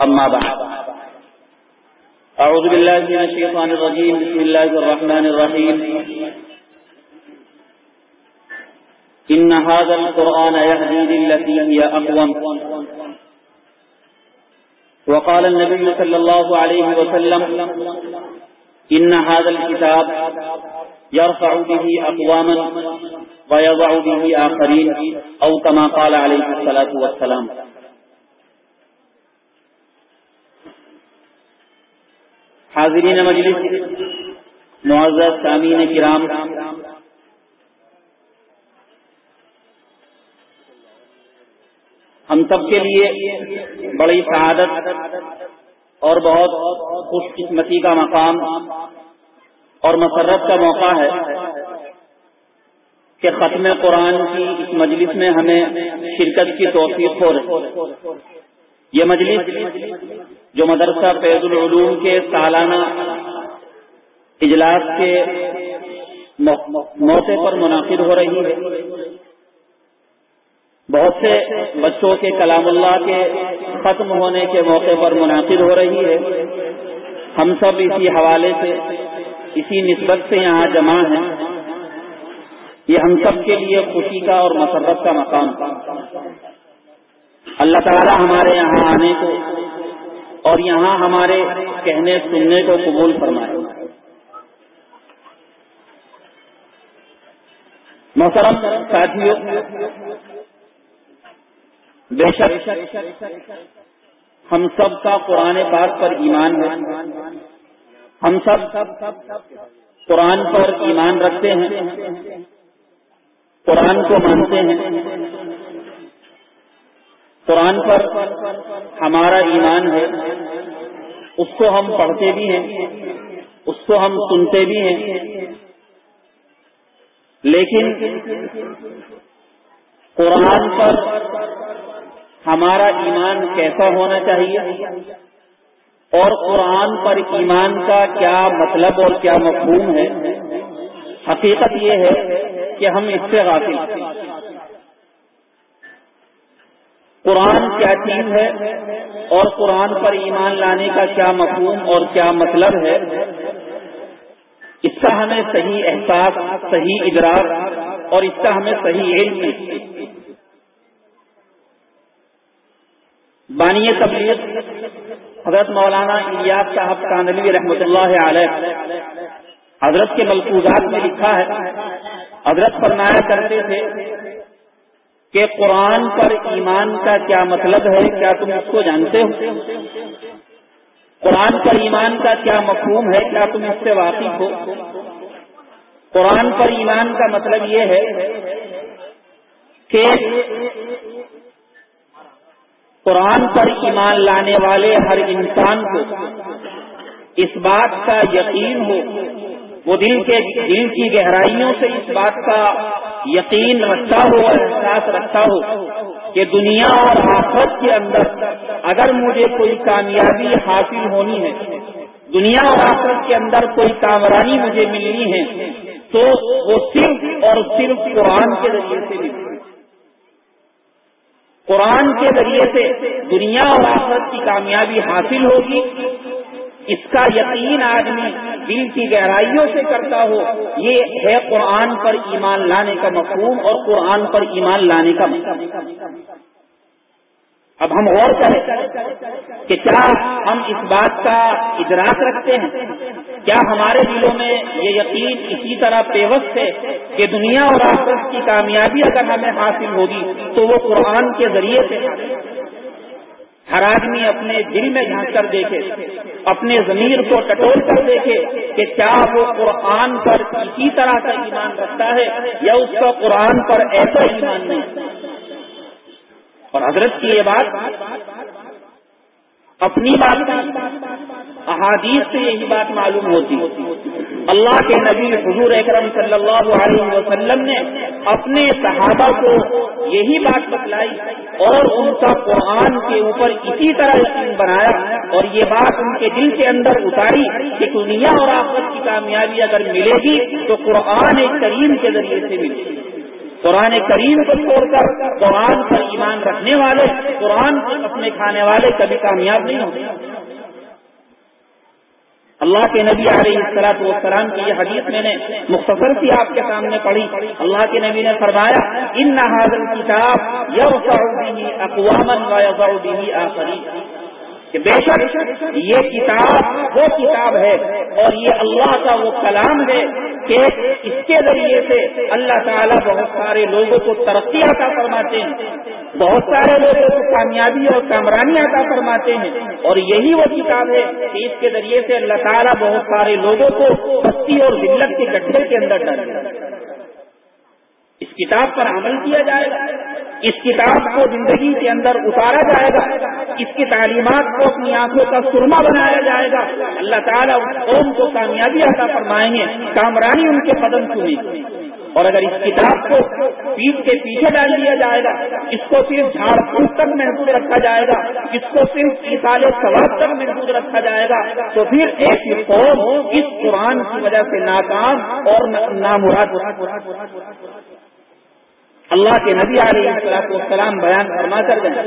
أما بعد أعوذ بالله من الشيطان الرجيم بسم الله الرحمن الرحيم إن هذا القرآن يهدي للتي هي أقوم وقال النبي صلى الله عليه وسلم إن هذا الكتاب يرفع به أقواما ويضع به آخرين أو كما قال عليه الصلاة والسلام. حاضرین مجلس، معزز سامعین کرام، ہم سب کے لیے بڑی سعادت اور بہت خوش قسمتی کا مقام اور مسرت کا موقع ہے کہ ختم قرآن کی اس مجلس میں ہمیں شرکت کی توفیق ہو رہی ہے۔ یہ مجلس جو مدرسہ فیض العلوم کے سالانہ اجلاس کے موقع پر منعقد ہو رہی ہے، بہت سے بچوں کے کلام اللہ کے ختم ہونے کے موقع پر منعقد ہو رہی ہے۔ ہم سب اسی حوالے سے، اسی نسبت سے یہاں جمع ہیں۔ یہ ہم سب کے لیے خوشی کا اور مسرت کا مقام۔ اللہ تعالی ہمارے یہاں آنے کو اور یہاں ہمارے کہنے سننے کو قبول فرمائے۔ محترم ساتھیوں، بے شک ہم سب کا قرآن پاک پر ایمان ہے، ہم سب قرآن پر ایمان رکھتے ہیں، قرآن کو مانتے ہیں، قرآن پر ہمارا ایمان ہے، اس کو ہم پڑھتے بھی ہیں، اس کو ہم سنتے بھی ہیں، لیکن قرآن پر ہمارا ایمان کیسا ہونا چاہیے اور قرآن پر ایمان کا کیا مطلب اور کیا مفہوم ہے، حقیقت یہ ہے کہ ہم اس سے غافل ہیں۔ قرآن کیا چیز ہے اور قرآن پر ایمان لانے کا کیا مفہوم اور کیا مطلب ہے، اس کا ہمیں صحیح احساس، صحیح ادراک اور اس کا ہمیں صحیح علم نہیں۔ بانی تبلیغ حضرت مولانا الیاس صاحب کاندھلوی رحمۃ اللہ علیہ حضرت کے ملفوظات میں لکھا ہے، حضرت فرمایا کرتے تھے کہ قرآن پر ایمان کا کیا مطلب ہے، کیا تم اس کو جانتے ہو؟ قرآن پر ایمان کا کیا مفہوم ہے، کیا تم اس سے واقف ہو؟ قرآن پر ایمان کا مطلب یہ ہے کہ قرآن پر ایمان لانے والے ہر انسان کو اس بات کا یقین ہو، وہ دل کی گہرائیوں سے اس بات کا یقین رکھتا ہو اور احساس رکھتا ہو کہ دنیا اور آخرت کے اندر اگر مجھے کوئی کامیابی حاصل ہونی ہے، دنیا اور آخرت کے اندر کوئی کامرانی مجھے ملنی ہے، تو وہ صرف اور صرف قرآن کے ذریعے سے ملتی ہے۔ قرآن کے ذریعے سے دنیا اور آخرت کی کامیابی حاصل ہوگی، اس کا یقین آدمی دل کی گہرائیوں سے کرتا ہو، یہ ہے قرآن پر ایمان لانے کا مفہوم اور قرآن پر ایمان لانے کا مطلب۔ اب ہم غور کریں کہ کیا ہم اس بات کا ادراک رکھتے ہیں، کیا ہمارے دلوں میں یہ یقین اسی طرح پیوست ہے کہ دنیا اور آخرت کی کامیابی اگر ہمیں حاصل ہوگی تو وہ قرآن کے ذریعے سے حاصل ہوگی۔ ہر آدمی اپنے دل میں جھانک کر دیکھے، اپنے ضمیر کو ٹٹول کر دیکھے کہ کیا وہ قرآن پر اسی طرح کا ایمان رکھتا ہے یا اس کا قرآن پر ایسا ایمان نہیں۔ اور حضرت کی یہ بات اپنی بات احادیث سے یہی بات معلوم ہوتی۔ اللہ کے نبی حضور اکرم صلی اللہ علیہ وسلم نے اپنے صحابہ کو یہی بات بتلائی اور ان کا قرآن کے اوپر اسی طرح یقین بنایا اور یہ بات ان کے دل کے اندر اتاری کہ دنیا اور آخرت کی کامیابی اگر ملے گی تو قرآن کریم کے ذریعے سے ملے گی۔ قرآن کریم کو چھوڑ کر قرآن پر ایمان رکھنے والے، قرآن کو اپنے کھانے والے کبھی کامیاب نہیں ہوتے۔ اللہ کے نبی علیہ الصلوۃ والسلام کی یہ حدیث میں نے مختصر سی آپ کے سامنے پڑھی۔ اللہ کے نبی نے فرمایا ان ھذا الکتاب یرفع به اقواما ویضع به آخرین، کہ بے شک یہ کتاب وہ کتاب ہے اور یہ اللہ کا وہ کلام ہے کہ اس کے ذریعے سے اللہ تعالیٰ بہت سارے لوگوں کو ترقی عطا فرماتے ہیں، بہت سارے لوگوں کو کامیابی اور کامرانی عطا فرماتے ہیں، اور یہی وہ کتاب ہے کہ اس کے ذریعے سے اللہ تعالیٰ بہت سارے لوگوں کو پستی اور ذلت کے گڈھے کے اندر ڈالے۔ اس کتاب پر عمل کیا جائے گا، اس کتاب کو زندگی کے اندر اتارا جائے گا، اس کی تعلیمات کو اپنی آنکھوں کا سرما بنایا جائے گا، اللہ تعالیٰ اس قوم کو کامیابی عطا فرمائیں گے، کامرانی ان کے قدم چومے گی۔ اور اگر اس کتاب کو پیٹھ کے پیچھے ڈال دیا جائے گا، اس کو صرف جھاڑ پھونک تک محدود رکھا جائے گا، اس کو صرف ایصال ثواب تک محدود رکھا جائے گا، تو پھر ایسی قوم اس قرآن کی وجہ سے ناکام اور نامراد۔ اللہ کے نبی علیہ الصلوۃ والسلام بیان فرما کر گئے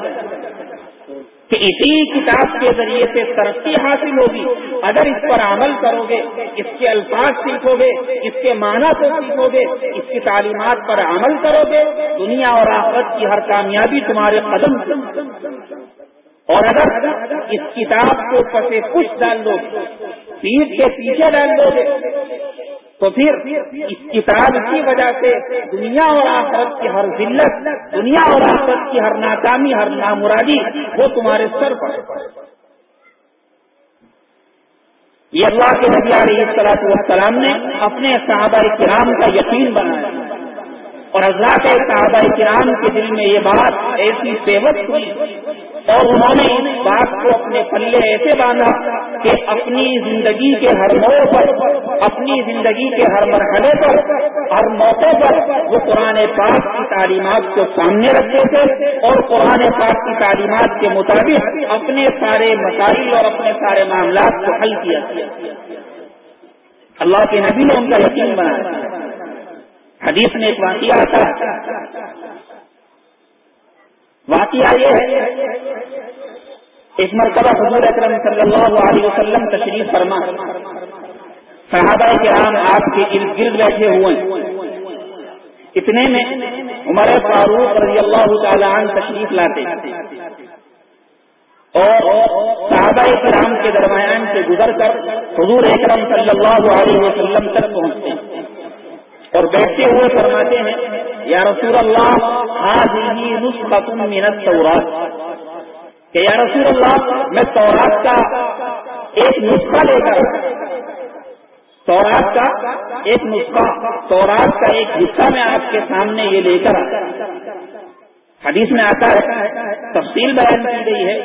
کہ اسی کتاب کے ذریعے سے ترقی حاصل ہوگی اگر اس پر عمل کرو گے، اس کے الفاظ سیکھو گے، اس کے معنی کو سیکھو گے، اس کی تعلیمات پر عمل کرو گے، دنیا اور آخرت کی ہر کامیابی تمہارے قدم سے۔ اور اگر اس کتاب کو پسے پش ڈال دو گے، پیٹھ کے پیچھے ڈال دو گے، تو پھر اس کتاب کی وجہ سے دنیا اور آخرت کی ہر ذلت، دنیا اور آخرت کی ہر ناکامی، ہر نامرادی وہ تمہارے سر پر۔ یہ اللہ کے نبی علیہ الصلوۃ والسلام نے اپنے صحابہ کرام کا یقین بنایا، اور حضرات صحابہ کرام کے دل میں یہ بات ایسی پیوست ہوئی اور انہوں نے اس بات کو اپنے پلے ایسے باندھا کہ اپنی زندگی کے ہر موڑ پر، اپنی زندگی کے ہر مرحلے پر، ہر موقع پر وہ قرآن پاک کی تعلیمات کو سامنے رکھتے تھے اور قرآن پاک کی تعلیمات کے مطابق اپنے سارے مسائل اور اپنے سارے معاملات کو حل کیا۔ اللہ کے نبی نے ان کا یقین بنایا۔ حدیث میں ایک واقعہ آتا ہے، واقعہ یہ ہے ایک مرتبہ حضور اکرم صلی اللہ علیہ وسلم تشریف فرما، صحابہ کرام آپ کے ارد گرد بیٹھے ہوئے، اتنے میں عمر فاروق رضی اللہ تعالی عنہ تشریف لاتے اور صحابہ کرام کے درمیان سے گزر کر حضور اکرم صلی اللہ علیہ وسلم تک پہنچتے اور بیٹھتے ہوئے فرماتے ہیں یا رسول اللہ ھذہ نسخۃ من التوراۃ، کہ یا رسول اللہ میں تورات کا ایک نسخہ لے کر، تورات کا ایک نسخہ، تورات کا ایک حصہ میں آپ کے سامنے یہ لے کر آتا۔ حدیث میں آتا ہے، تفصیل بیان کی گئی ہے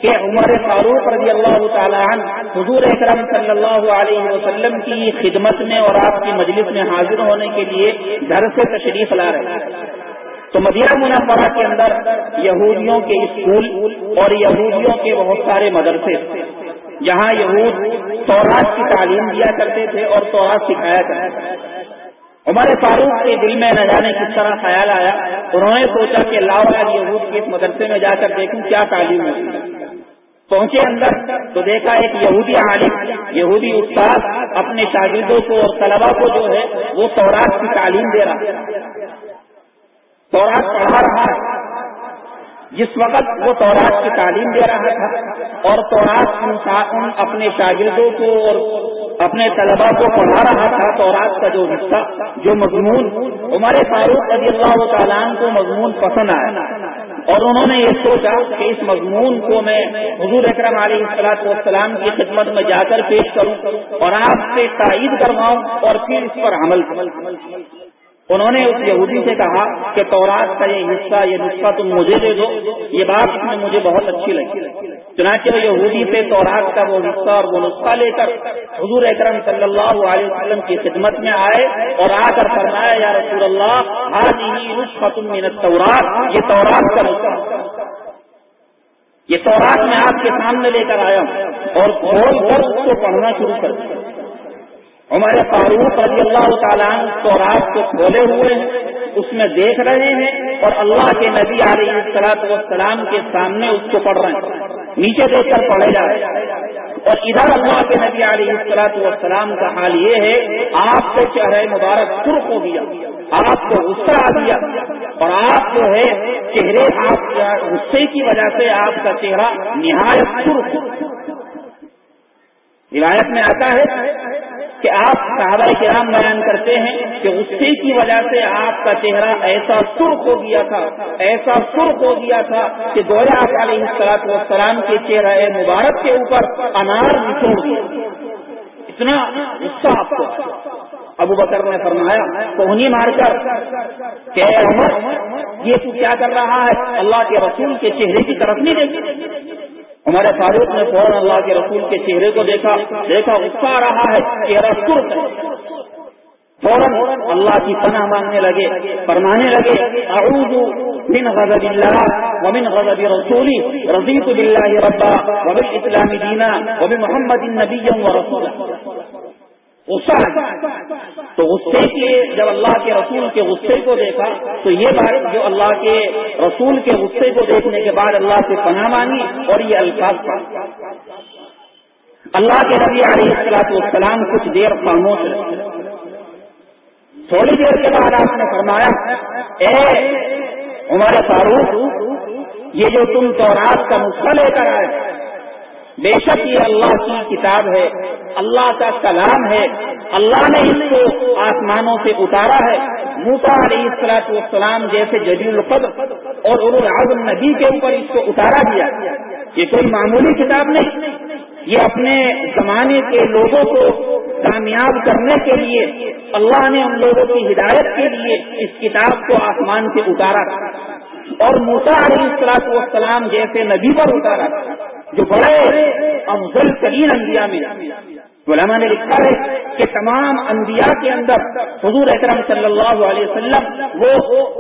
کہ عمر فاروق رضی اللہ تعالی عنہ حضور اکرم صلی اللہ علیہ وسلم کی خدمت میں اور آپ کی مجلس میں حاضر ہونے کے لیے گھر سے تشریف لا رہے ہیں، تو مدینہ منورہ کے اندر یہودیوں کے اسکول اور یہودیوں کے بہت سارے مدرسے، جہاں یہود تورات کی تعلیم دیا کرتے تھے اور تورات سکھایا کرتے تھے۔ عمر فاروق کے دل میں نہ جانے کس طرح خیال آیا، انہوں نے سوچا کہ لاؤ آج یہود کے اس مدرسے میں جا کر دیکھوں کیا تعلیم ہے۔ پہنچے اندر تو دیکھا ایک یہودی عالم، یہودی استاد اپنے شاگردوں کو اور طلبا کو جو ہے وہ تورات کی تعلیم دے رہا ہے، تورات پڑھا رہا ہے۔ جس وقت وہ تورات کی تعلیم دے رہا تھا اور تورات اپنے شاگردوں کو اور اپنے طلبا کو پڑھا رہا تھا، تورات کا جو حصہ، جو مضمون عمر فاروق رضی اللہ تعالیٰ عنہ کو مضمون پسند آیا اور انہوں نے یہ سوچا کہ اس مضمون کو میں حضور اکرم علیہ الصلوۃ والسلام کی خدمت میں جا کر پیش کروں اور آپ سے تائید کرواؤں اور پھر اس پر عمل کروں۔ انہوں نے اس یہودی سے کہا کہ تورات کا یہ حصہ، یہ نسخہ تم مجھے دے دو، یہ بات مجھے بہت اچھی لگی۔ چنانچہ وہ یہودی سے تورات کا وہ حصہ اور وہ نسخہ لے کر حضور اکرم صلی اللہ علیہ وسلم کی خدمت میں آئے اور آ کر فرمایا یا رسول اللہ ھذہ نسخۃ من التوراۃ، یہ تورات کا نسخہ، یہ تورات میں آپ کے سامنے لے کر آیا ہوں، اور کھول کر اس کو پڑھنا شروع کر دیا۔ عمر فاروق رضی اللہ تعالیٰ عنہ تورات کو کھولے ہوئے ہیں اس میں دیکھ رہے ہیں اور اللہ کے نبی علیہ السلام کے سامنے اس کو پڑھ رہے ہیں، نیچے دیکھ کر پڑھے جا رہے ہیں۔ اور ادھر اللہ کے نبی علیہ السلام کا حال یہ ہے، آپ کا چہرہ مبارک سرخ ہو گیا، آپ کو غصہ آ گیا، اور آپ جو ہے چہرے آپ غصے کی وجہ سے آپ کا چہرہ نہایت سرخ۔ روایت میں آتا ہے کہ آپ صحابہ کرام بیان کرتے ہیں کہ غصے کی وجہ سے آپ کا چہرہ ایسا سرخ ہو گیا تھا، ایسا سرخ ہو گیا تھا کہ گویا آپ علیہ السلام کے چہرہ مبارک کے اوپر انار نچوڑ دیا، اتنا غصہ آپ کو۔ ابو بکر نے فرمایا کوہنی مار کر کہ عمر یہ تو کیا کر رہا ہے، اللہ کے رسول کے چہرے کی طرف نہیں دیکھی۔ عمر فاروق نے فوراً اللہ کے رسول کے چہرے کو دیکھا غصہ آ رہا ہے، چہرہ سرخ ہے، فوراً اللہ کی پناہ مانگنے لگے، فرمانے لگے اعوذ من غضب اللہ ومن غضب رسولہ رضیت باللہ ربا وبالاسلام دینا وبمحمد نبیا ورسولا۔ غصہ تو غصے کے جب اللہ کے رسول کے غصے کو دیکھا تو یہ بات جو اللہ کے رسول کے غصے کو دیکھنے کے بعد اللہ سے پناہ مانگی اور یہ الفاظ پڑھا۔ اللہ کے نبی علیہ السلام کچھ دیر خاموش رہے، تھوڑی دیر کے بعد آپ نے فرمایا اے عمر فاروق، یہ جو تم تورات کا نسخہ لے کر آئے، بے شک یہ اللہ کی کتاب ہے، اللہ کا کلام ہے، اللہ نے اس کو آسمانوں سے اتارا ہے، موسیٰ علیہ السلام جیسے جلیل القدر اور اولو العزم نبی کے اوپر اس کو اتارا دیا۔ یہ کوئی معمولی کتاب نہیں، یہ اپنے زمانے کے لوگوں کو کامیاب کرنے کے لیے اللہ نے ان لوگوں کی ہدایت کے لیے اس کتاب کو آسمان سے اتارا اور موسیٰ علیہ السلام جیسے نبی پر اتارا جو بڑے افضل ترین انبیاء میں۔ علماء نے لکھا ہے کہ تمام انبیاء کے اندر حضور اکرم صلی اللہ علیہ وسلم وہ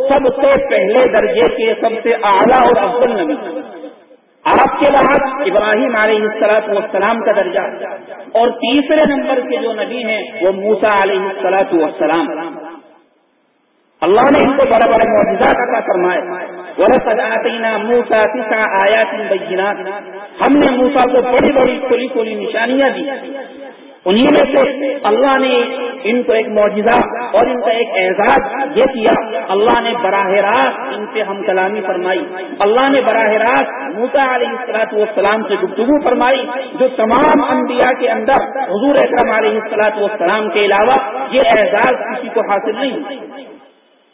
سب سے پہلے درجے کے سب سے اعلیٰ اور افضل نبی، آپ کے بعد ابراہیم علیہ السلام کا درجہ، اور تیسرے نمبر کے جو نبی ہیں وہ موسیٰ علیہ السلام۔ اللہ نے ان کو بڑے بڑے معجزات عطا فرمائے۔ وَلَقَدْ آتَيْنَا مُوسَىٰ 9 آيَاتٍ بَيِّنَاتٍ، ہم نے موسیٰ کو بڑی بڑی کھلی کھلی نشانیاں دی، انہی میں سے اللہ نے ان کو ایک معجزہ اور ان کا ایک اعزاز یہ کیا، اللہ نے براہ راست ان سے ہم کلامی فرمائی، اللہ نے براہ راست موسیٰ علیہ السلام سے گفتگو فرمائی، جو تمام انبیاء کے اندر حضور اکرم علیہ السلام کے علاوہ یہ اعزاز کسی کو حاصل نہیں۔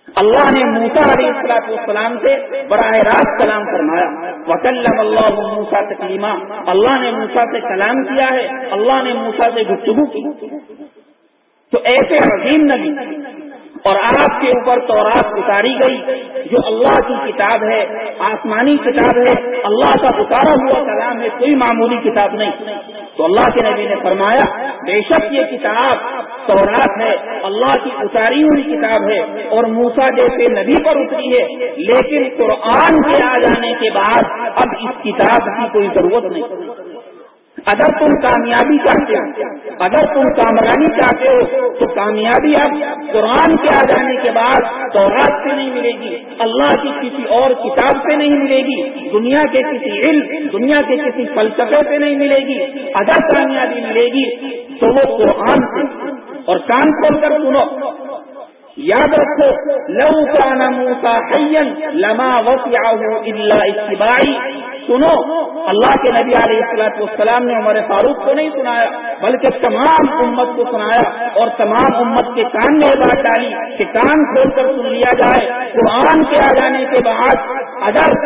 اللہ نے موسیٰ علیہ السلام سے براہ راست کلام فرمایا، وَكَلَّمَ اللَّهُ مُوسَىٰ تَكْلِيمًا، اللہ نے موسیٰ سے کلام کیا ہے، اللہ نے موسیٰ سے گفتگو کی۔ تو ایسے عظیم نبی اور آپ کے اوپر تورات اتاری گئی جو اللہ کی کتاب ہے، آسمانی کتاب ہے، اللہ کا اتارا ہوا کلام ہے، کوئی معمولی کتاب نہیں۔ تو اللہ کے نبی نے فرمایا بے شک یہ کتاب تورات ہے، اللہ کی اتاری ہوئی کتاب ہے اور موسیٰ جیسے نبی پر اتری ہے، لیکن قرآن کے آ جانے کے بعد اب اس کتاب کی کوئی ضرورت نہیں۔ اگر تم کامیابی چاہتے ہو، اگر تم کامرانی چاہتے ہو تو کامیابی اب قرآن کے آ جانے کے بعد تورات سے نہیں ملے گی، اللہ کی کسی اور کتاب سے نہیں ملے گی، دنیا کے کسی علم، دنیا کے کسی فلسفے سے نہیں ملے گی۔ اگر کامیابی ملے گی تو وہ قرآن سے۔ اور کان کھول کر سنو، یاد رکھو لو کان موسیٰ حیا لما وسعہ الا اتباعی۔ سنو، اللہ کے نبی علیہ السلام نے عمر فاروق کو نہیں سنایا بلکہ تمام امت کو سنایا، اور تمام امت کے کان میں بات ڈالی کہ کان کھول کر سن لیا جائے، قرآن کے آ جانے کے بعد اگر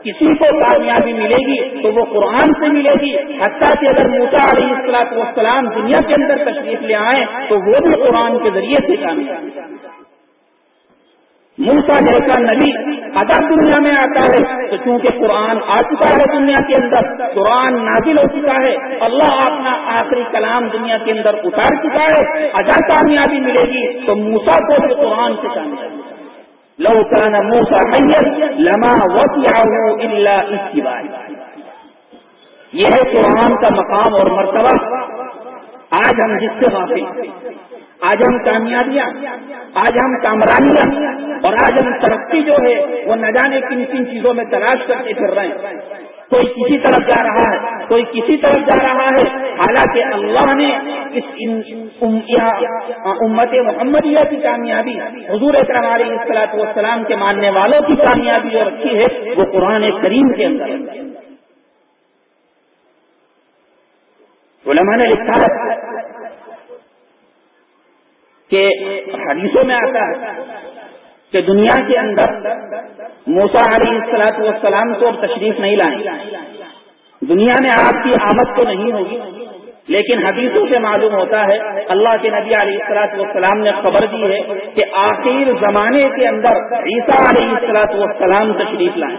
کسی کو کامیابی ملے گی تو وہ قرآن سے ملے گی، حتیٰ کہ اگر موسیٰ علیہ السلام دنیا کے اندر تشریف لے آئے تو وہ بھی قرآن کے ذریعے سے کامیاب۔ موسیٰ جیسا نبی اگر دنیا میں آتا ہے تو چونکہ قرآن آ چکا ہے دنیا کے اندر، قرآن نازل ہو چکا ہے، اللہ اپنا آخری کلام دنیا کے اندر اتار چکا ہے، اگر کامیابی ملے گی تو موسیٰ کو بھی قرآن سے کامیابی۔ لو کان موسیٰ حیا لما وسعہ الا اتباعی۔ یہ ہے قرآن کا مقام اور مرتبہ۔ آج ہم جس سے غافل، آج ہم کامیابیاں، آج ہم کامرانیاں اور آج ہم ترقی جو ہے وہ نہ جانے کن کن چیزوں میں تلاش کرتے پھر رہے ہیں۔ کوئی کسی طرف جا رہا ہے، کوئی کسی طرف جا رہا ہے، حالانکہ اللہ نے اس امت محمدیہ کی کامیابی، حضور اکرم علیہ الصلوۃ والسلام کے ماننے والوں کی کامیابی جو رکھی ہے وہ قرآن کریم کے اندر ہے۔ علماء نے لکھا ہے کہ حدیثوں میں آتا ہے کہ دنیا کے اندر موسیٰ علیہ الصلوۃ والسلام کو تشریف نہیں لائیں، دنیا میں آپ کی آمد تو نہیں ہوگی، لیکن حدیثوں سے معلوم ہوتا ہے اللہ کے نبی علیہ الصلوۃ والسلام نے خبر دی ہے کہ آخر زمانے کے اندر عیسیٰ علیہ الصلوۃ والسلام تشریف لائیں۔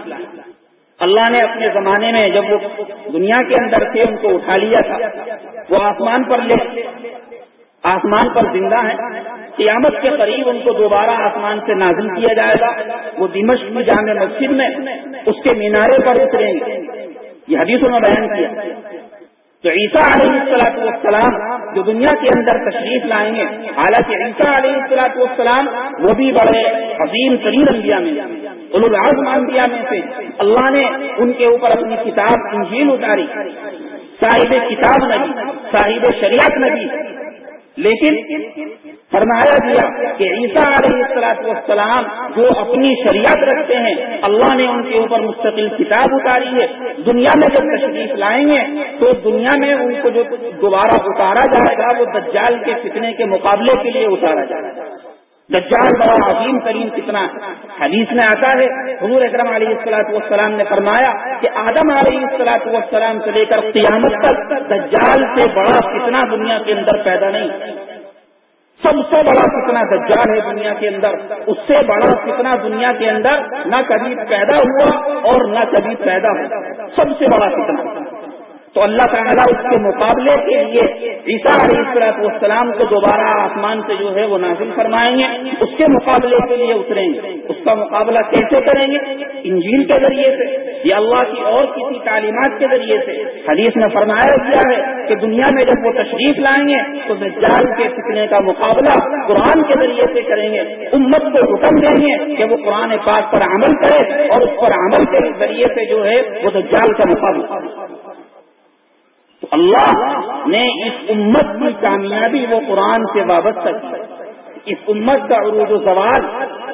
اللہ نے اپنے زمانے میں جب وہ دنیا کے اندر سے ان کو اٹھا لیا تھا، وہ آسمان پر زندہ ہیں، قیامت کے قریب ان کو دوبارہ آسمان سے نازل کیا جائے گا، وہ دمشق کی جامع مسجد میں اس کے مینارے پر اتریں گے، یہ حدیثوں میں بیان کیا۔ تو عیسیٰ علیہ الصلوۃ والسلام جو دنیا کے اندر تشریف لائیں گے، حالانکہ عیسیٰ علیہ الصلوۃ والسلام وہ بھی بڑے عظیم ترین انبیاء میں، اولو العزم انبیاء میں سے، اللہ نے ان کے اوپر اپنی کتاب انجیل اتاری، صاحب کتاب نبی، صاحب شریعت نبی، لیکن فرمایا گیا کہ عیسیٰ علیہ الصلوۃ والسلام جو اپنی شریعت رکھتے ہیں، اللہ نے ان کے اوپر مستقل کتاب اتاری ہے، دنیا میں جب تشریف لائیں گے تو دنیا میں ان کو جو دوبارہ اتارا جائے گا وہ دجال کے فتنے کے مقابلے کے لیے اتارا جائے گا۔ دجال بڑا عظیم ترین فتنہ، حدیث میں آتا ہے حضور اکرم علیہ الصلوۃ والسلام نے فرمایا کہ آدم علیہ الصلوۃ والسلام سے لے کر قیامت تک دجال سے بڑا فتنہ دنیا کے اندر پیدا نہیں، سب سے بڑا فتنہ دجال ہے دنیا کے اندر، اس سے بڑا فتنہ دنیا کے اندر نہ کبھی پیدا ہوا اور نہ کبھی پیدا ہوا، سب سے بڑا فتنہ۔ تو اللہ تعالیٰ اس کے مقابلے کے لیے عیسیٰ علیہ الصلوۃ والسلام کو دوبارہ آسمان سے جو ہے وہ نازل فرمائیں گے، اس کے مقابلے کے لیے اتریں گے۔ اس کا مقابلہ کیسے کریں گے؟ انجیل کے ذریعے سے یا اللہ کی اور کسی تعلیمات کے ذریعے سے۔ حدیث میں فرمایا گیا ہے کہ دنیا میں جب وہ تشریف لائیں گے تو دجال کے فتنے کا مقابلہ قرآن کے ذریعے سے کریں گے، امت کو حکم دیں گے کہ وہ قرآن پاک پر عمل کرے اور اس پر عمل کے ذریعے سے جو ہے وہ دجال کا مقابلہ۔ تو اللہ نے اس امت کی کامیابی وہ قرآن سے وابستہ کی، اس امت کا عروج و زوال،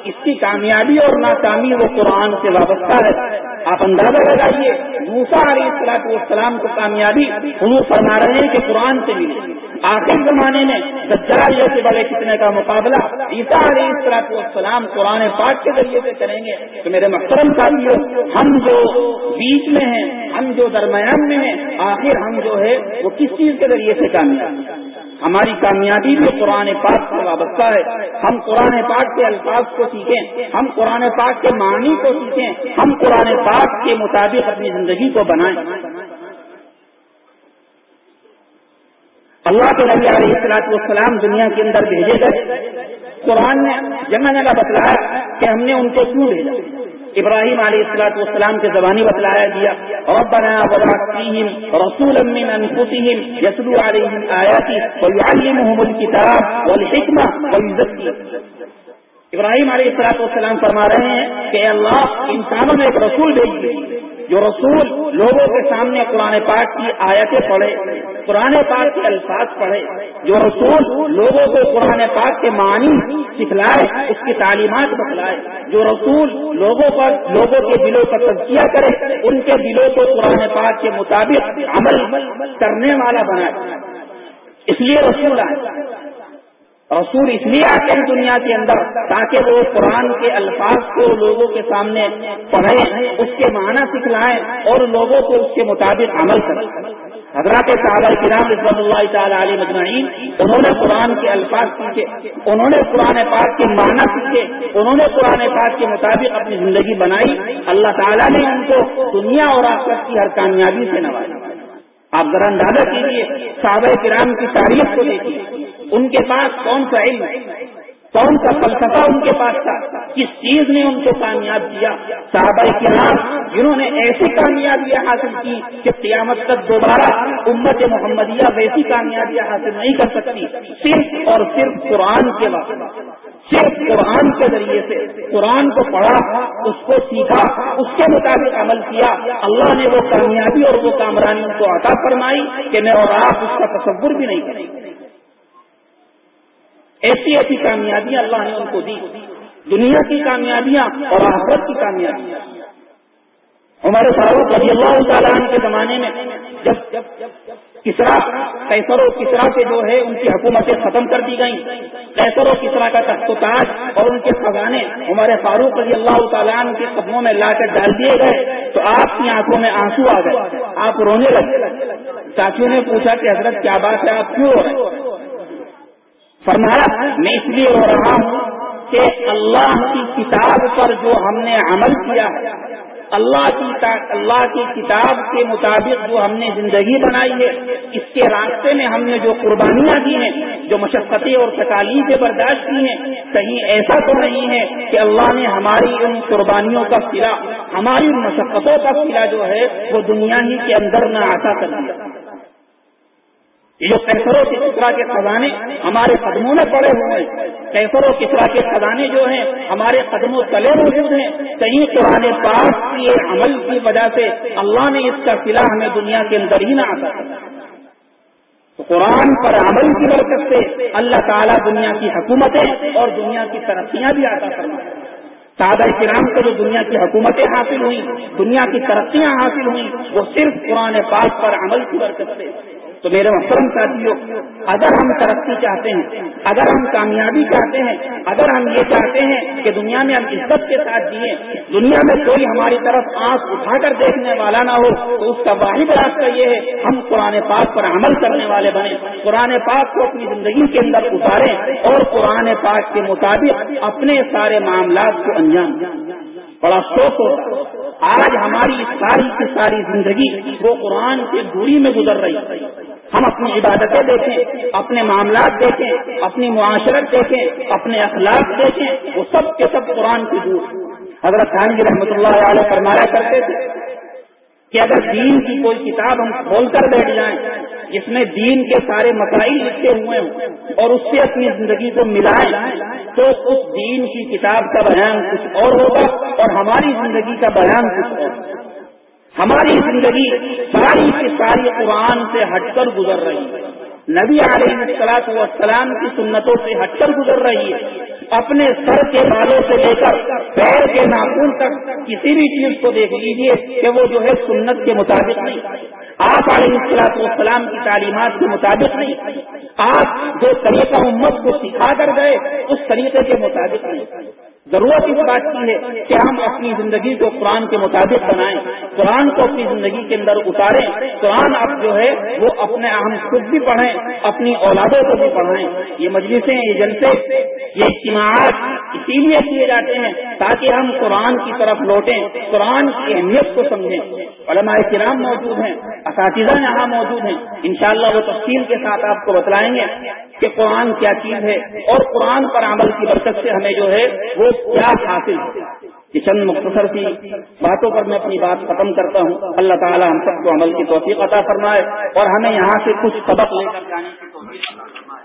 اس کی کامیابی اور ناکامی وہ قرآن سے وابستہ ہے۔ آپ اندازہ لگائیے، موسیٰ علیہ الصلوۃ والسلام کو کامیابی حضور فرما رہے ہیں کہ قرآن سے ملی، آخر زمانے میں دجال جیسے بڑے فتنے کا مقابلہ عیسیٰ علیہ الصلوۃ والسلام قرآن پاک کے ذریعے سے کریں گے۔ تو میرے محترم ساتھیوں، ہم جو بیچ میں ہیں، ہم جو درمیان میں ہیں، آخر ہم جو ہے وہ کس چیز کے ذریعے سے کامیاب؟ ہماری کامیابی بھی قرآن پاک سے وابستہ ہے۔ ہم قرآن پاک کے الفاظ کو سیکھیں، ہم قرآن پاک کے معنی کو سیکھیں، ہم قرآن پاک کے مطابق اپنی زندگی کو بنائیں۔ اللہ کے نبی علیہ الصلوۃ والسلام دنیا کے اندر بھیجے گئے، قرآن نے جگہ جگہ بتلایا کہ ہم نے ان کو کیوں بھیجا۔ ابراہیم علیہ الصلوۃ والسلام کے زبانی بتلایا گیا، ربنا وابعث فیہم رسولا من انفسہم یتلو علیہم آیاتک ویعلمہم الکتاب والحکمہ ویزکیہم۔ ابراہیم علیہ الصلوۃ والسلام فرما رہے ہیں کہ اللہ انسانوں میں ایک رسول بھیج دی، جو رسول لوگوں کے سامنے قرآن پاک کی آیتیں پڑھے، قرآن پاک کے الفاظ پڑھے، جو رسول لوگوں کو قرآن پاک کے معنی سکھلائے، اس کی تعلیمات بتلائے، جو رسول لوگوں کے دلوں کا تزکیہ کرے، ان کے دلوں کو قرآن پاک کے مطابق عمل کرنے والا بنائے۔ اس لیے رسول آئے، رسول اس لیے آتے ہیں دنیا کے اندر تاکہ وہ قرآن کے الفاظ کو لوگوں کے سامنے پڑھیں، اس کے معنی سکھلائیں اور لوگوں کو اس کے مطابق عمل کریں۔ حضرات صحابہ کرام رضوان اللہ تعالی علیہ مجمعین، انہوں نے قرآن کے الفاظ سیکھے، انہوں نے قرآن پاک کے معنی سیکھے، انہوں نے قرآن پاک کے مطابق اپنی زندگی بنائی۔ اللہ تعالیٰ نے ان کو دنیا اور آخرت کی ہر کامیابی سے نوازا۔ آپ ذرا اندازہ کیجیے، صحابہ کرام کی تاریخ کو دیکھیے، ان کے پاس کون سا علم، کون سا فلسفہ ان کے پاس تھا؟ کس چیز نے ان کو کامیاب کیا؟ صحابہ کرام جنہوں نے ایسی کامیابیاں حاصل کی کہ قیامت تک دوبارہ امت محمدیہ ویسی کامیابیاں حاصل نہیں کر سکتی، صرف اور صرف قرآن کے وقت، صرف قرآن کے ذریعے سے قرآن کو پڑھا، اس کو سیکھا، اس کے مطابق عمل کیا، اللہ نے وہ کامیابی اور وہ کامرانی ان کو عطا فرمائی کہ میں اور آپ اس کا تصور بھی نہیں کریں گے۔ ایسی ایسی کامیابیاں اللہ نے ان کو دی، دنیا کی کامیابیاں اور آخرت کی کامیابیاں۔ عمر فاروق رضی اللہ تعالیٰ عنہ کے زمانے میں جب کسرا، قیصر و کسرا کے جو ہے ان کی حکومتیں ختم کر دی گئیں، قیصر و کسرا کا تخت و تاج اور ان کے خزانے عمر فاروق رضی اللہ تعالیٰ عنہ کے قدموں میں لا کر ڈال دیے گئے تو آپ کی آنکھوں میں آنسو آ گئے، آپ رونے لگے۔ ساتھیوں نے پوچھا کہ حضرت کیا بات ہے، آپ کیوں رو رہے ہیں؟ فرمایا میں اس لیے رو رہا ہوں کہ اللہ کی کتاب پر جو ہم نے عمل کیا ہے، اللہ کی کتاب کے مطابق جو ہم نے زندگی بنائی ہے، اس کے راستے میں ہم نے جو قربانیاں دی ہیں، جو مشقتیں اور تکالیفیں برداشت کی ہیں، کہیں ایسا تو نہیں ہے کہ اللہ نے ہماری ان قربانیوں کا صلہ، ہماری ان مشقتوں کا صلہ جو ہے وہ دنیا ہی کے اندر نہ عطا کر دیا۔ یہ جو قیصر و کسرا کے خزانے ہمارے قدموں میں پڑے ہوئے ہیں، قیصر و کسرا کے خزانے جو ہیں ہمارے قدموں تلے موجود ہیں، کہیں قرآن پاک کے عمل کی وجہ سے اللہ نے اس کا صلہ ہمیں دنیا کے اندر ہی نہ عطا کیا۔ تو قرآن پر عمل کی برکت سے اللہ تعالیٰ دنیا کی حکومتیں اور دنیا کی ترقیاں بھی عطا فرمائے۔ صحابہ کرام کو جو دنیا کی حکومتیں حاصل ہوئیں، دنیا کی ترقیاں حاصل ہوئیں، وہ صرف قرآن پاک پر عمل کی برکت سے۔ تو میرے محترم ساتھیوں، اگر ہم ترقی چاہتے ہیں، اگر ہم کامیابی چاہتے ہیں، اگر ہم یہ چاہتے ہیں کہ دنیا میں ہم عزت کے ساتھ جئیں، دنیا میں کوئی ہماری طرف آنکھ اٹھا کر دیکھنے والا نہ ہو، تو اس کا واحد راستہ یہ ہے ہم قرآن پاک پر عمل کرنے والے بنیں، قرآن پاک کو اپنی زندگی کے اندر اتاریں اور قرآن پاک کے مطابق اپنے سارے معاملات کو انجام دیں۔ بڑا افسوس ہوتا آج ہماری ساری کی ساری زندگی وہ قرآن کی دوری میں گزر رہی ہے۔ ہم اپنی عبادتیں دیکھیں، اپنے معاملات دیکھیں، اپنی معاشرت دیکھیں، اپنے اخلاق دیکھیں، وہ سب کے سب قرآن کی دور۔ حضرت تھانوی رحمۃ اللہ علیہ فرمایا کرتے تھے کہ اگر دین کی کوئی کتاب ہم کھول کر بیٹھ جائیں جس میں دین کے سارے مسائل لکھے ہوئے ہوں اور اس سے اپنی زندگی کو ملائیں تو اس دین کی کتاب کا بیان کچھ اور ہوگا اور ہماری زندگی کا بیان کچھ اور۔ ہماری زندگی ساری کی ساری قرآن سے ہٹ کر گزر رہی ہے، نبی علیہ الصلوۃ والسلام کی سنتوں سے ہٹ کر گزر رہی ہے۔ اپنے سر کے بالوں سے لے کر پیر کے ناخن تک کسی بھی چیز کو دیکھ لیجیے کہ وہ جو ہے سنت کے مطابق نہیں، آپ علیہ الصلوۃ والسلام کی تعلیمات کے مطابق نہیں، آپ جو طریقہ امت کو سکھا کر گئے اس طریقے کے مطابق نہیں۔ ضرورت اس بات کی ہے کہ ہم اپنی زندگی کو قرآن کے مطابق بنائیں، قرآن کو اپنی زندگی کے اندر اتاریں، قرآن اب جو ہے وہ اپنے ہم خود بھی پڑھیں، اپنی اولادوں کو بھی پڑھائیں۔ یہ مجلسیں، یہ جلسے، یہ اجتماعات اسی لیے کیے جاتے ہیں تاکہ ہم قرآن کی طرف لوٹیں، قرآن کی اہمیت کو سمجھیں۔ علماء کرام موجود ہیں، اساتذہ یہاں موجود ہیں، انشاءاللہ وہ تفصیل کے ساتھ آپ کو بتلائیں گے کہ قرآن کیا چیز ہے اور قرآن پر عمل کی برکت سے ہمیں جو ہے وہ کیا حاصل ہے۔ یہ چند مختصر سی باتوں پر میں اپنی بات ختم کرتا ہوں۔ اللہ تعالی ہم سب کو عمل کی توفیق عطا فرمائے اور ہمیں یہاں سے کچھ سبق لے کر جانے کی توفیق عطا فرمائے۔